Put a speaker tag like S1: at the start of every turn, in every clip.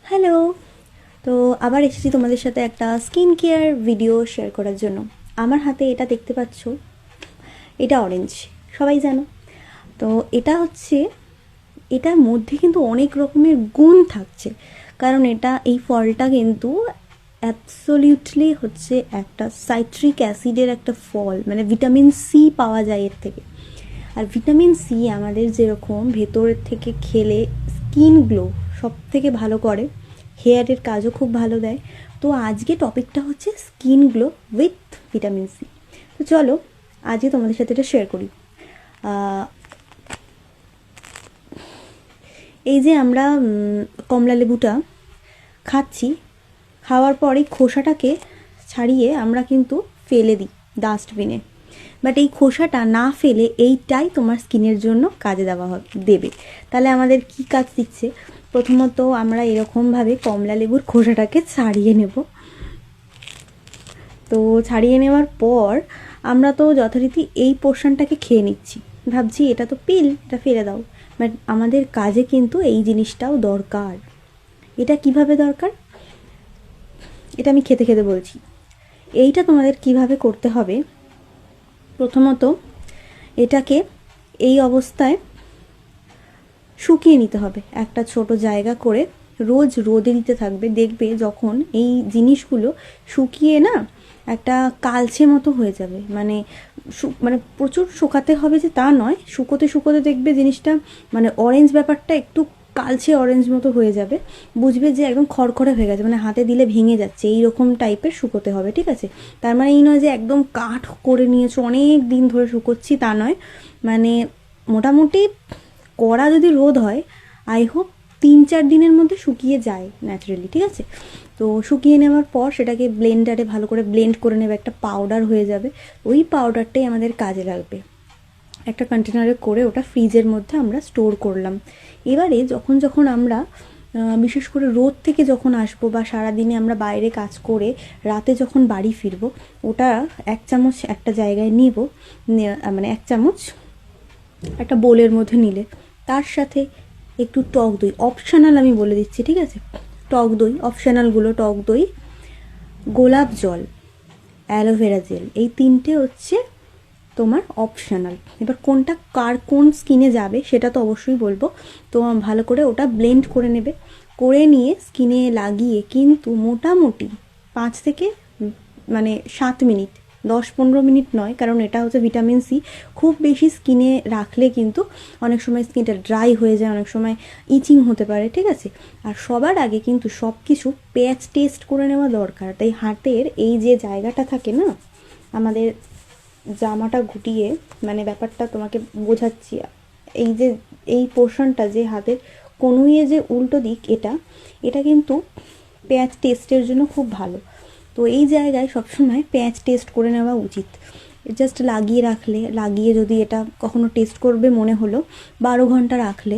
S1: Hello. তো আবার এসেছি তোমাদের সাথে একটা স্কিন কেয়ার ভিডিও শেয়ার করার জন্য। আমার হাতে এটা দেখতে পাচ্ছ, এটা অরেঞ্জ, সবাই জানো। তো এটা হচ্ছে, এটার মধ্যে কিন্তু অনেক রকমের গুণ থাকছে, কারণ এই ফলটা কিন্তু অ্যাবসলিউটলি হচ্ছে একটা সাইট্রিক অ্যাসিডের একটা ফল, মানে ভিটামিন সি পাওয়া যায় এর থেকে। আর ভিটামিন সি আমাদের যেরকম ভেতরের থেকে খেলে স্কিন গ্লো সব থেকে ভালো করে, হেয়ারের কাজও খুব ভালো দেয়। তো আজকে টপিকটা হচ্ছে skin glow with vitamin C. তো চলো আজকে তোমাদের সাথে এটা শেয়ার করি। এই যে আমরা কমলা লেবুটা খাচ্ছি, খাওয়ার পরে খোসাটাকে ছাড়িয়ে আমরা কিন্তু ফেলে দিই ডাস্টবিনে। বাট এই খোসাটা না ফেলে এইটাই তোমার স্কিনের জন্য কাজে দেবে। তাহলে আমাদের কি কাজ দিচ্ছে? প্রথমত আমরা এরকমভাবে কমলা লেবুর খোসাটাকে ছাড়িয়ে নেব। তো ছাড়িয়ে নেওয়ার পর আমরা তো যথারীতি এই পোর্শনটাকে খেয়ে নিচ্ছি, ভাবছি এটা তো পিল, এটা ফেলে দাও। বাট আমাদের কাজে কিন্তু এই জিনিসটাও দরকার। এটা কিভাবে দরকার, এটা আমি খেতে খেতে বলছি। এইটা তোমাদের কিভাবে করতে হবে, প্রথমত এটাকে এই অবস্থায় শুকিয়ে নিতে হবে একটা ছোট জায়গা করে, রোজ রোদে দিতে থাকবে। দেখবে যখন এই জিনিসগুলো শুকিয়ে না একটা কালচে মতো হয়ে যাবে, মানে মানে প্রচুর শুকাতে হবে যে তা নয়, শুকোতে শুকোতে দেখবে জিনিসটা মানে অরেঞ্জ ব্যাপারটা একটু কালচে অরেঞ্জ মতো হয়ে যাবে, বুঝবে যে একদম খড়খড়ে হয়ে গেছে, মানে হাতে দিলে ভেঙে যাচ্ছে, এইরকম টাইপের শুকোতে হবে, ঠিক আছে? তার মানে এই নয় যে একদম কাঠ করে নিয়েছো অনেক দিন ধরে শুকোচ্ছি, তা নয়। মানে মোটামুটি কড়া যদি রোদ হয়, আই হোপ 3-4 দিনের মধ্যে শুকিয়ে যায় ন্যাচারালি, ঠিক আছে? তো শুকিয়ে নেওয়ার পর সেটাকে ব্লেন্ডারে ভালো করে ব্লেন্ড করে নেবে, একটা পাউডার হয়ে যাবে। ওই পাউডারটাই আমাদের কাজে লাগবে। একটা কন্টেনারে করে ওটা ফ্রিজের মধ্যে আমরা স্টোর করলাম। এবারে যখন যখন আমরা বিশেষ করে রোদ থেকে যখন আসবো বা সারাদিনে আমরা বাইরে কাজ করে রাতে যখন বাড়ি ফিরবো, ওটা 1 চামচ একটা জায়গায় নিব, মানে 1 চামচ একটা বোলের মধ্যে নিলে তার সাথে একটু টক দই, অপশনাল আমি বলে দিচ্ছি, ঠিক আছে? টক দই, অপশনালগুলো টক দই, গোলাপ জল, অ্যালোভেরা জেল, এই 3টে হচ্ছে তোমার অপশনাল। এবার কোনটা কার কোন স্কিনে যাবে সেটা তো অবশ্যই বলবো। তো ভালো করে ওটা ব্লেন্ড করে নেবে, করে নিয়ে স্কিনে লাগিয়ে কিন্তু মোটামুটি 5 থেকে 7 মিনিট, 10-15 মিনিট নয়, কারণ এটা হচ্ছে ভিটামিন সি। খুব বেশি স্কিনে রাখলে কিন্তু অনেক সময় স্কিনটা ড্রাই হয়ে যায়, অনেক সময় ইচিং হতে পারে, ঠিক আছে? আর সবার আগে কিন্তু সব কিছু প্যাচ টেস্ট করে নেওয়া দরকার। তাই হাতের এই যে জায়গাটা থাকে না, আমাদের জামাটা গুটিয়ে, মানে ব্যাপারটা তোমাকে বোঝাচ্ছি, এই যে এই পোর্শনটা যে হাতের কনুইয়ে যে উল্টো দিক, এটা কিন্তু প্যাচ টেস্টের জন্য খুব ভালো। তো এই জায়গায় সবসময় প্যাচ টেস্ট করে নেওয়া উচিত। জাস্ট লাগিয়ে রাখলে, লাগিয়ে যদি এটা কখনো টেস্ট করবে মনে হলো 12 ঘন্টা রাখলে,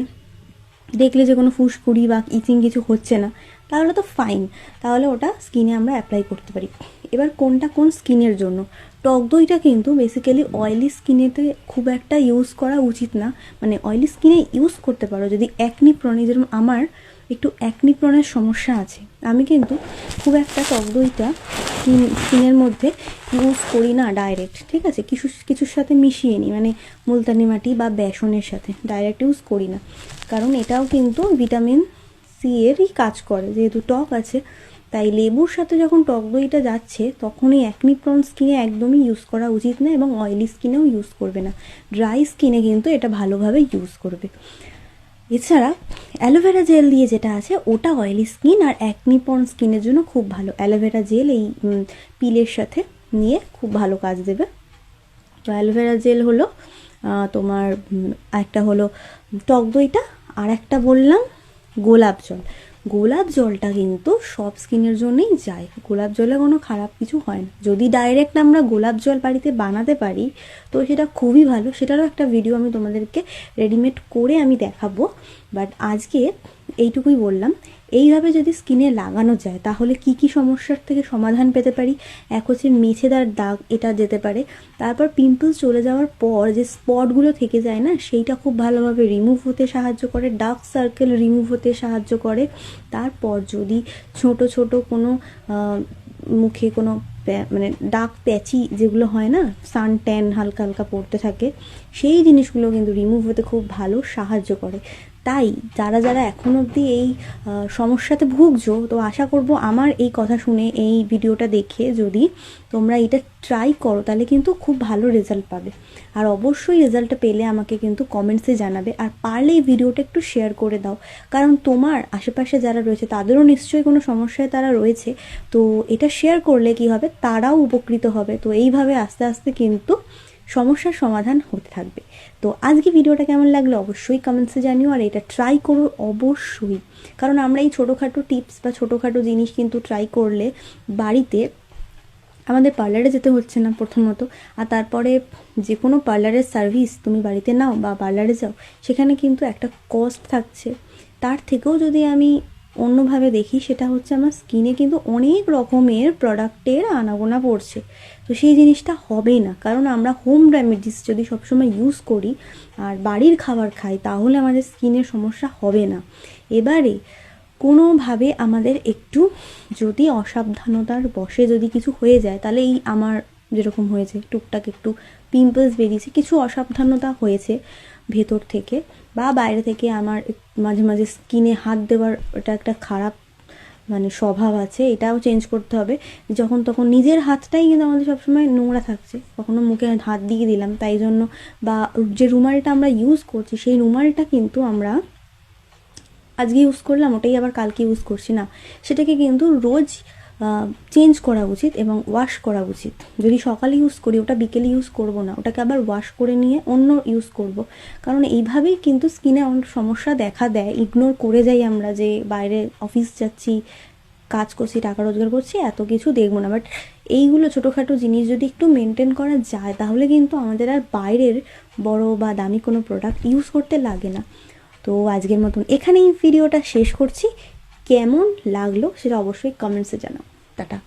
S1: দেখলে যে কোনো ফুসকুড়ি বা ইচিং কিছু হচ্ছে না, তাহলে তো ফাইন, তাহলে ওটা স্কিনে আমরা অ্যাপ্লাই করতে পারি। এবার কোনটা কোন স্কিনের জন্য? টক দইটা কিন্তু বেসিক্যালি অয়েলি স্কিনেতে খুব একটা ইউজ করা উচিত না। মানে অয়েলি স্কিনে ইউজ করতে পারো যদি অ্যাকনি প্রন, যেরকম আমার একটু অ্যাকনি প্রনের সমস্যা আছে, আমি কিন্তু খুব একটা টক দইটা স্কিনের মধ্যে ইউজ করি না ডাইরেক্ট, ঠিক আছে? কিছুর সাথে মিশিয়ে নিই, মানে মুলতানি মাটি বা বেসনের সাথে ডাইরেক্ট ইউজ করি না, কারণ এটাও কিন্তু ভিটামিন সি এরই কাজ করে, যেহেতু টক আছে। তাই লেবুর সাথে যখন টক দইটা যাচ্ছে, তখনই অ্যাকনি প্রন স্কিনে একদমই ইউজ করা উচিত না, এবং অয়েলি স্কিনেও ইউজ করবে না। ড্রাই স্কিনে কিন্তু এটা ভালোভাবে ইউজ করবে। এছাড়া অ্যালোভেরা জেল দিয়ে যেটা আছে, ওটা অয়েলি স্কিন আর অ্যাকনি প্রন স্কিনের জন্য খুব ভালো। অ্যালোভেরা জেল এই পিলের সাথে নিয়ে খুব ভালো কাজ দেবে। তো অ্যালোভেরা জেল হলো তোমার, একটা হলো টক দইটা, আর একটা বললাম গোলাপ জল। গোলাপ জলটা কিন্তু সব স্কিনের জন্যই যায়, গোলাপ জলে কোনো খারাপ কিছু হয় না। যদি ডাইরেক্ট আমরা গোলাপ জল বাড়িতে বানাতে পারি তো সেটা খুবই ভালো, সেটারও একটা ভিডিও আমি তোমাদেরকে রেডিমেড করে আমি দেখাবো। বাট আজকে এইটুকুই বললাম। এইভাবে যদি স্কিনে লাগানো যায় তাহলে কি কি সমস্যার থেকে সমাধান পেতে পারি? এক হচ্ছে মেছেদার দাগ, এটা যেতে পারে। তারপর পিম্পলস চলে যাওয়ার পর যে স্পটগুলো থেকে যায় না, সেইটা খুব ভালোভাবে রিমুভ হতে সাহায্য করে, ডার্ক সার্কেল রিমুভ হতে সাহায্য করে। তারপর যদি ছোট ছোট কোনো মুখে কোনো মানে ডার্ক প্যাচি যেগুলো হয় না, সান ট্যান হালকা হালকা পড়তে থাকে, সেই জিনিসগুলো কিন্তু রিমুভ হতে খুব ভালো সাহায্য করে। তাই যারা যারা এখন অবধি এই সমস্যাতে ভুগছো, তো আশা করব আমার এই কথা শুনে, এই ভিডিওটা দেখে যদি তোমরা এটা ট্রাই করো তাহলে কিন্তু খুব ভালো রেজাল্ট পাবে। আর অবশ্যই রেজাল্টটা পেলে আমাকে কিন্তু কমেন্টসে জানাবে। আর পারলে এই ভিডিওটা একটু শেয়ার করে দাও, কারণ তোমার আশেপাশে যারা রয়েছে তাদেরও নিশ্চয়ই কোনো সমস্যায় তারা রয়েছে। তো এটা শেয়ার করলে কি হবে, তারাও উপকৃত হবে। তো এইভাবে আস্তে আস্তে কিন্তু সমস্যার সমাধান হতে থাকবে। তো আজকে ভিডিওটা কেমন লাগলো অবশ্যই কমেন্টসে জানিও, আর এটা ট্রাই করো অবশ্যই। কারণ আমরা এই ছোটোখাটো টিপস বা ছোটোখাটো জিনিস কিন্তু ট্রাই করলে বাড়িতে, আমাদের পার্লারে যেতে হচ্ছে না প্রথমত, আর তারপরে যে কোনো পার্লারের সার্ভিস তুমি বাড়িতে নাও বা পার্লারে যাও, সেখানে কিন্তু একটা কস্ট থাকছে। তার থেকেও যদি আমি অন্যভাবে দেখি, সেটা হচ্ছে আমার স্কিনে কিন্তু অনেক রকমের প্রোডাক্টের আনাগোনা পড়ছে। তো সেই জিনিসটা হবে না, কারণ আমরা হোম রেমেডিস যদি সবসময় ইউজ করি আর বাড়ির খাবার খাই, তাহলে আমাদের স্কিনের সমস্যা হবে না। এবারে কোনোভাবে আমাদের একটু যদি অসাবধানতার বশে যদি কিছু হয়ে যায়, তাহলে এই আমার যেরকম হয়েছে টুকটাক একটু পিম্পলস বেরিয়েছে, কিছু অসাবধানতা হয়েছে ভেতর থেকে বা বাইরে থেকে, আমার মাঝে মাঝে স্কিনে হাত দেওয়ার এটা একটা খারাপ মানে স্বভাব আছে, এটাও চেঞ্জ করতে হবে। যখন তখন নিজের হাতটাই কিন্তু আমাদের সবসময় নোংরা থাকছে, কখনো মুখে হাত দিয়ে দিলাম, তাই জন্য বা যে রুমালটা আমরা ইউজ করছি সেই রুমালটা কিন্তু আমরা আজকে ইউজ করলাম, ওটাই আবার কালকে ইউজ করছি না, সেটাকে কিন্তু রোজ চেঞ্জ করা উচিত এবং ওয়াশ করা উচিত। যদি সকালে ইউজ করি, ওটা বিকেলে ইউজ করব না, ওটাকে আবার ওয়াশ করে নিয়ে অন্য ইউজ করব। কারণ এইভাবেই কিন্তু স্কিনে অনেক সমস্যা দেখা দেয়। ইগনোর করে যাই আমরা যে বাইরে অফিস যাচ্ছি, কাজ করছি, টাকা রোজগার করছি, এত কিছু দেখবো না। বাট এইগুলো ছোটোখাটো জিনিস যদি একটু মেনটেন করা যায়, তাহলে কিন্তু আমাদের আর বাইরের বড় বা দামি কোনো প্রোডাক্ট ইউজ করতে লাগে না। তো আজকের মতন এখানেই ভিডিওটা শেষ করছি। কেমন লাগলো সেটা অবশ্যই কমেন্টসে জানাও। টাটা।